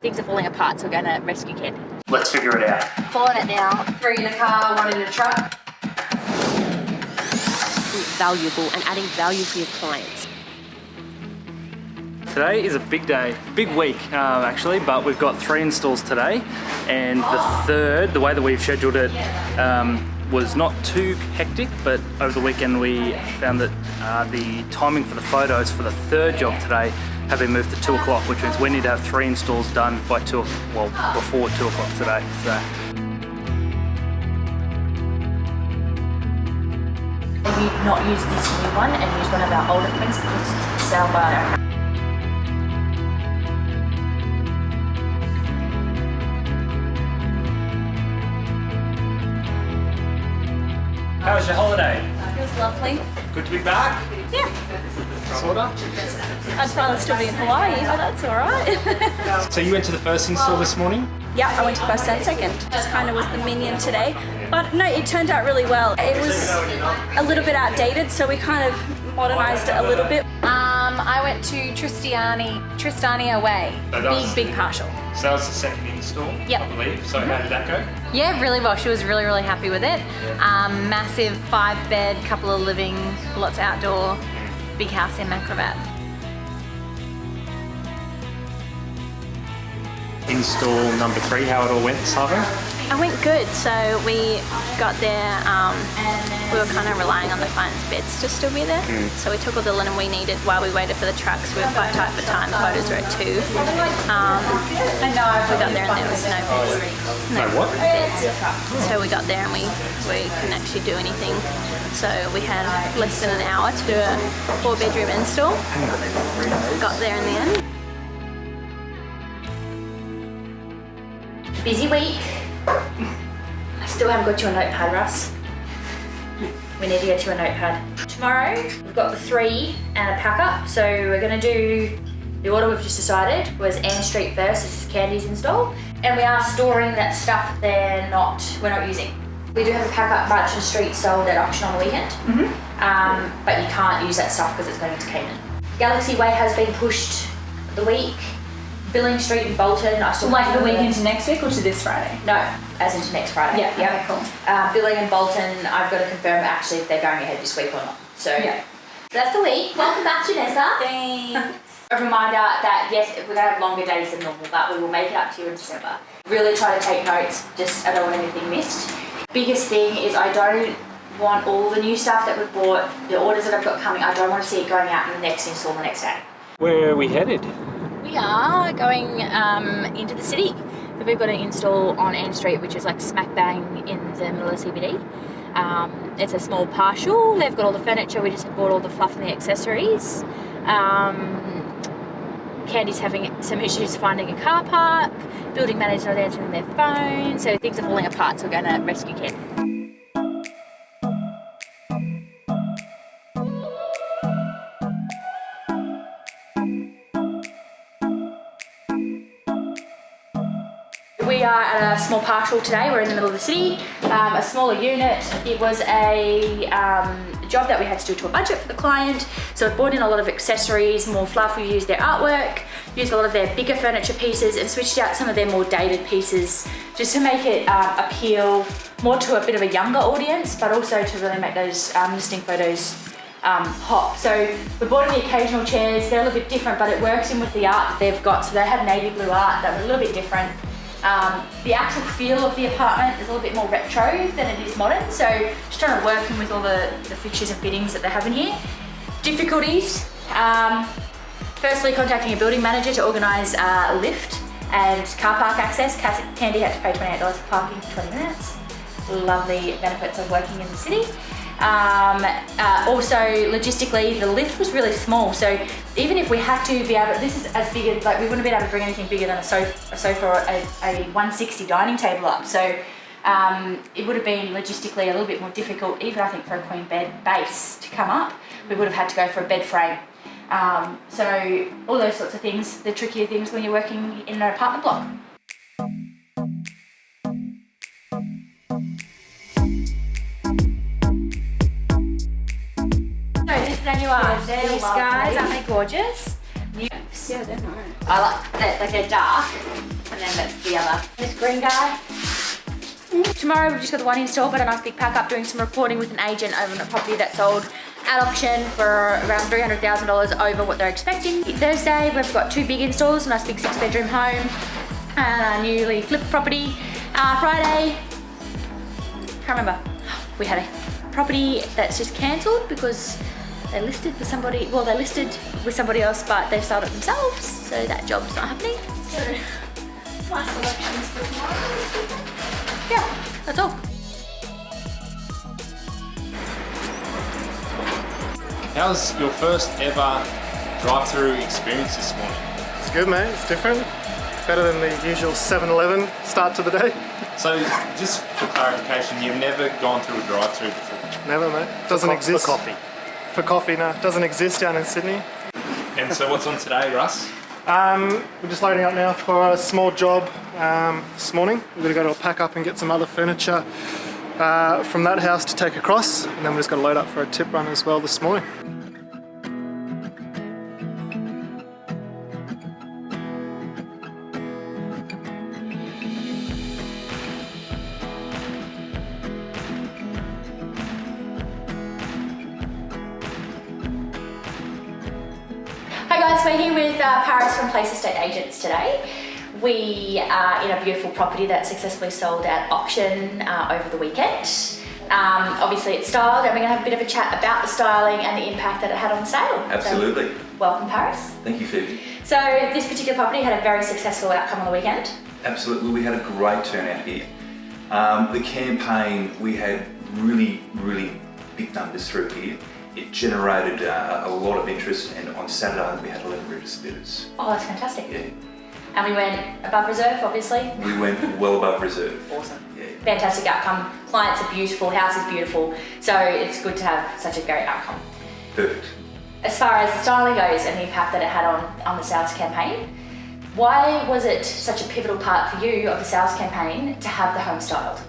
Things are falling apart, so we're going to rescue Candy. Let's figure it out. Following it now. 3 in the car, 1 in the truck. Valuable and adding value for your clients. Today is a big day, big week actually, but we've got 3 installs today, and the third, the way that we've scheduled it, was not too hectic, but over the weekend we found that the timing for the photos for the third job today have been moved to 2 o'clock, which means we need to have 3 installs done by before 2 o'clock today. So. Maybe not use this new one and use one of our older prints because it's sale by. How was your holiday? It was lovely. Good to be back? Yeah. Sorta? I'd rather still be in Hawaii, but that's alright. So you went to the first install this morning? Yeah, I went to first and second. Just kind of was the minion today. But no, it turned out really well. It was a little bit outdated, so we kind of modernized it a little bit. I went to Tristania Way. Big partial. So that was the second install, Yep. I believe. So how did that go? Yeah, really well. She was really happy with it. Massive 5-bed, couple of living, lots of outdoor, big house in Macrobat. Install number 3, how it all went, Savo? I went good, so we got there, we were kind of relying on the client's beds to still be there. So we took all the linen we needed while we waited for the trucks. We were quite tight for time, the photos were at 2. We got there and there was no beds. No what? Beds. So we got there and we couldn't actually do anything. So we had less than an hour to do a 4-bedroom install. Got there in the end. Busy week. I still haven't got you a notepad, Russ. We need to get you a notepad. Tomorrow, we've got the 3 and a pack-up. So we're gonna do, the order we've just decided was Ann Street first, this is Candy's install. And we are storing that stuff we're not using. We do have a pack-up Merchant Street sold at auction on the weekend. But you can't use that stuff because it's going into Cayman. Galaxy Way has been pushed the week. Billing Street in Bolton, I still Like the week into next week or to this Friday? No, as into next Friday. Yeah, okay, cool. Billing in Bolton, I've got to confirm actually if they're going ahead this week or not. So Yeah. that's the week. Welcome back, Janessa. Thanks. A reminder that yes, we're going to have longer days than normal, but we will make it up to you in December. Really try to take notes, just I don't want anything missed. Biggest thing is I don't want all the new stuff that we've bought, the orders that I've got coming, I don't want to see it going out in the next install the next day. Where are we headed? We are going into the city. So we've got an install on Ann Street, which is like smack bang in the middle of the CBD. It's a small partial. They've got all the furniture. We just bought all the fluff and the accessories. Candy's having some issues finding a car park. Building manager's not answering their phone. So things are falling apart, so we're going to rescue Candy. We are at a small partial today. We're in the middle of the city, a smaller unit. It was a job that we had to do to a budget for the client. So we brought in a lot of accessories, more fluff. We used their artwork, used a lot of their bigger furniture pieces and switched out some of their more dated pieces just to make it appeal more to a bit of a younger audience, but also to really make those listing photos hot. So we brought in the occasional chairs. They're a little bit different, but it works in with the art that they've got. So they have navy blue art that was a little bit different. The actual feel of the apartment is a little bit more retro than it is modern, so just trying to work in with all the fixtures and fittings that they have in here. Difficulties, firstly contacting a building manager to organise a lift and car park access. Candy had to pay $28 for parking for 20 minutes. Lovely benefits of working in the city. Also logistically, the lift was really small, so even if we had to be able, this is as big as, like we wouldn't have been able to bring anything bigger than a sofa or a 160 dining table up, so it would have been logistically a little bit more difficult, even I think for a queen bed base to come up. We would have had to go for a bed frame. So all those sorts of things, the trickier things when you're working in an apartment block. There you are. These guys, aren't they gorgeous? Yeah, they're nice. I like that, like they're dark. that's the other. This green guy. Tomorrow we've just got the one install, but a nice big pack up, doing some reporting with an agent over on a property that sold at auction for around $300,000 over what they're expecting. Thursday we've got 2 big installs, a nice big 6-bedroom home, and a newly flipped property. Friday, can't remember, we had a property that's just cancelled because they listed with somebody, well, they listed with somebody else, but they've sold it themselves, so that job's not happening. So, My selections for tomorrow. yeah, that's all. How's your first ever drive-through experience this morning? It's good, mate. It's different. Better than the usual 7-Eleven start to the day. So, just for clarification, you've never gone through a drive-through before? Never, mate. Doesn't exist. For coffee. For coffee, no. Doesn't exist down in Sydney. And so what's on today, Russ? We're just loading up now for a small job this morning. We're going to go to a pack up and get some other furniture from that house to take across, and then we're just going to load up for a tip run as well this morning. Hi guys, we're here with Paris from Place Estate Agents today. We are in a beautiful property that successfully sold at auction over the weekend. Obviously it's styled, and we're going to have a bit of a chat about the styling and the impact that it had on the sale. Absolutely. So, welcome Paris. Thank you, Phoebe. So this particular property had a very successful outcome on the weekend. Absolutely. We had a great turnout here. The campaign, we had really big numbers through here. It generated a lot of interest, and on Saturday we had 11 registered bidders. Oh, that's fantastic. Yeah. And we went above reserve, obviously. We went well above reserve. Awesome. Yeah. Fantastic outcome. Clients are beautiful, house is beautiful. So it's good to have such a great outcome. Perfect. As far as the styling goes and the impact that it had on the sales campaign, why was it such a pivotal part for you of the sales campaign to have the home styled?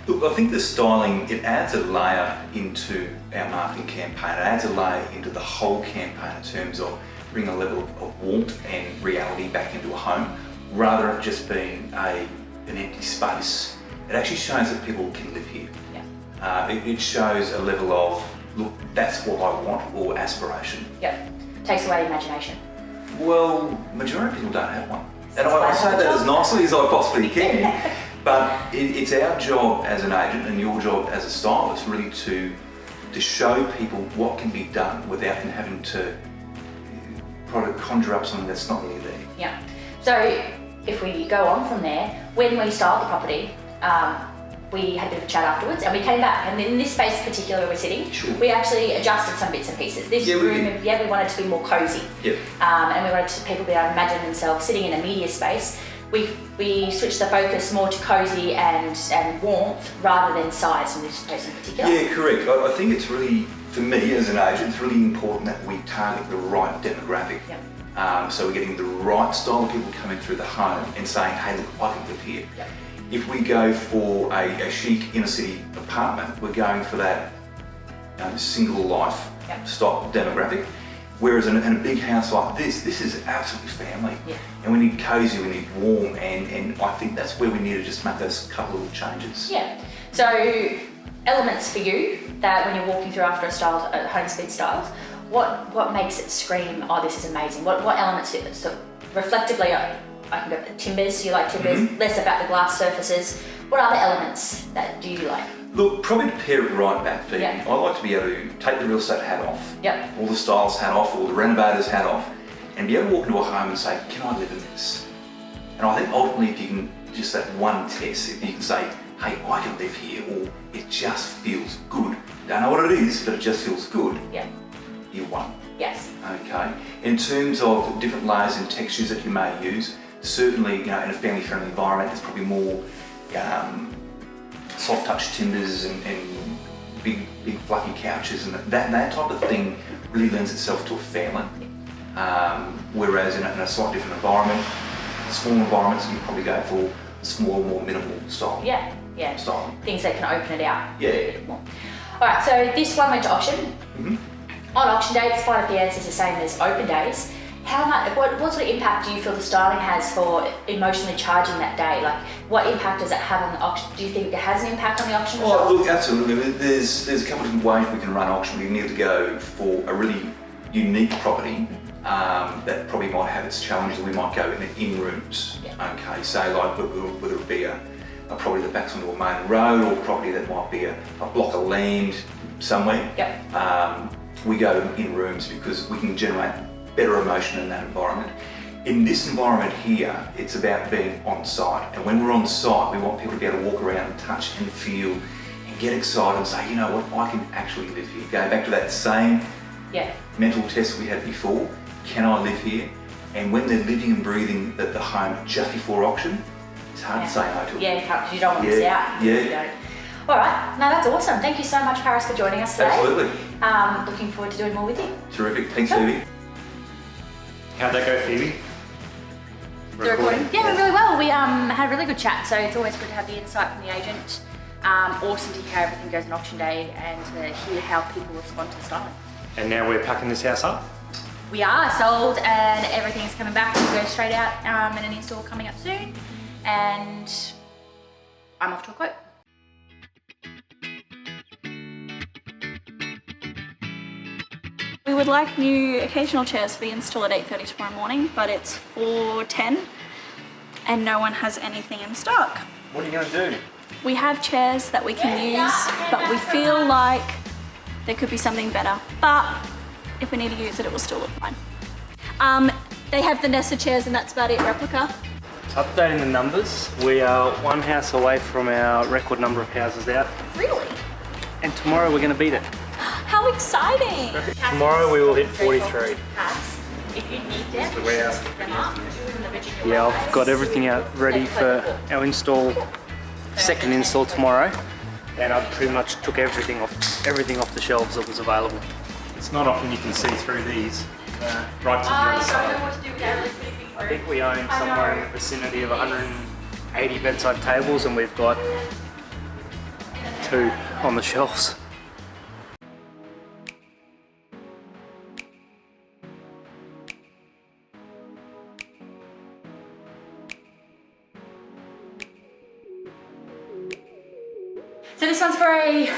Look, I think the styling, it adds a layer into our marketing campaign. It adds a layer into the whole campaign in terms of bringing a level of warmth and reality back into a home, rather than just being an empty space. It actually shows that people can live here. Yeah. It shows a level of, look, that's what I want, or aspiration. Yep. Takes away the imagination. Well, majority of people don't have one. And I say that as nicely as I possibly can, but it's our job as an agent and your job as a stylist really to show people what can be done without them having to conjure up something that's not really there. Yeah. So if we go on from there, when we styled the property, we had a bit of a chat afterwards, and we came back, and in this space in particular where we're sitting, Sure. we actually adjusted some bits and pieces. This room, we wanted to be more cozy. Yep. And we wanted people to be able to imagine themselves sitting in a media space. We switched the focus more to cozy and warmth rather than size in this space in particular. Yeah, correct. I think it's really, for me as an agent, it's really important that we target the right demographic. Yep. So we're getting the right style of people coming through the home and saying, hey, look, I can live here. Yep. If we go for a chic inner city apartment, we're going for that single life Yep. style demographic. Whereas in a big house like this is absolutely family. Yeah. And we need cozy, we need warm, and I think that's where we need to just make those couple of changes. Yeah. So elements for you that when you're walking through after a home speed styled, what makes it scream, oh, this is amazing? What elements do it? So reflectively, I can go for the timbers. You like timbers? Mm-hmm. Less about the glass surfaces. What other elements that do you like? Look, probably to pair it right back, Phoebe. Yeah. I like to be able to take the real estate hat off, Yep. all the stylist hat off, all the renovator's hat off, and be able to walk into a home and say, can I live in this? And I think ultimately if you can, just that one test, if you can say, hey, I can live here, or it just feels good. Don't know what it is, but it just feels good. Yeah. You won. Yes. Okay. In terms of different layers and textures that you may use, certainly, in a family-friendly environment, there's probably more soft touch timbers and big fluffy couches, and that type of thing really lends itself to a family. Whereas in a slightly different environment, small environments, you probably go for small, more minimal style. Yeah. Yeah. Style. Things that can open it out. Yeah. A bit more. All right. So this one went to auction. Mm-hmm. On auction days, final the answer is the same as open days. What sort of impact do you feel the styling has for emotionally charging that day? Like, what impact does it have on the auction? Do you think it has an impact on the auction Oh, result? look, absolutely. There's a couple of different ways we can run auction. We need to go for a really unique property that probably might have its challenges. We might go in rooms. Yeah. Okay, so like whether it be a property that backs onto a main road, or property that might be a block of land somewhere. Yep. We go in rooms because we can generate better emotion in that environment. In this environment here, it's about being on site. And when we're on site, we want people to be able to walk around and touch and feel and get excited and say, you know what, I can actually live here. Going back to that same mental test we had before, can I live here? And when they're living and breathing at the home just before auction, it's hard to say no to it. Yeah, because you don't want to miss out. Yeah. You don't. All right, no, that's awesome. Thank you so much, Paris, for joining us today. Absolutely. Looking forward to doing more with you. Terrific. Thanks, Phoebe. How'd that go, Phoebe? The recording? Yeah, went really well. We had a really good chat, so it's always good to have the insight from the agent. Awesome to hear how everything goes on auction day and to hear how people respond to the styling. And now we're packing this house up. We are sold and everything's coming back. We'll go straight out and an install coming up soon. And I'm off to a quote. We would like new occasional chairs for the install at 8:30 tomorrow morning, but it's 4:10 and no one has anything in stock. What are you going to do? We have chairs that we can use, but we feel like there could be something better. But if we need to use it, it will still look fine. They have the Nessa chairs and that's about it, replica. Updating the numbers, we are one house away from our record number of houses out. Really? And tomorrow we're going to beat it. How exciting! Tomorrow we will hit 43. If you need them, The warehouse. them up. Yeah, I've got everything out ready for our install, second install tomorrow. And I pretty much took everything off the shelves that was available. It's not often you can see through these right to the other side. what to do with that. I think we own somewhere in the vicinity of 180 bedside tables and we've got 2 on the shelves. So this one's for a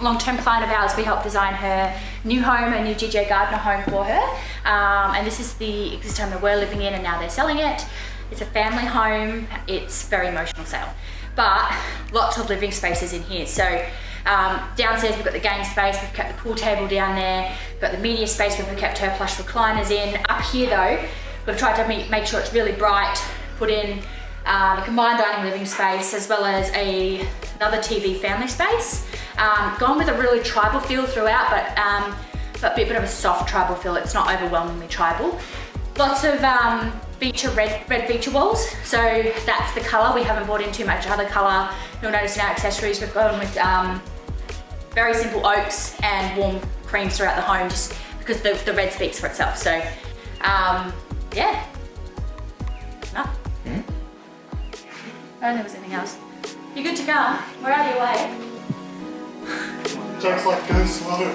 long-term client of ours. We helped design her new home, a new GJ Gardner home for her. And this is the existing home that we're living in and now they're selling it. It's a family home. It's very emotional sale, but lots of living spaces in here. So downstairs we've got the game space, we've kept the pool table down there, we've got the media space where we've kept her plush recliners in. Up here though, we've tried to make sure it's really bright, put in a combined dining living space as well as another TV family space. Gone with a really tribal feel throughout, but a bit of a soft tribal feel. It's not overwhelmingly tribal. Lots of red feature walls, so that's the colour. We haven't brought in too much other colour. You'll notice in our accessories we've gone with very simple oaks and warm creams throughout the home, just because the red speaks for itself. So yeah, no. I don't think there was anything else. You're good to go. We're out of your way. Jack's like, go slow.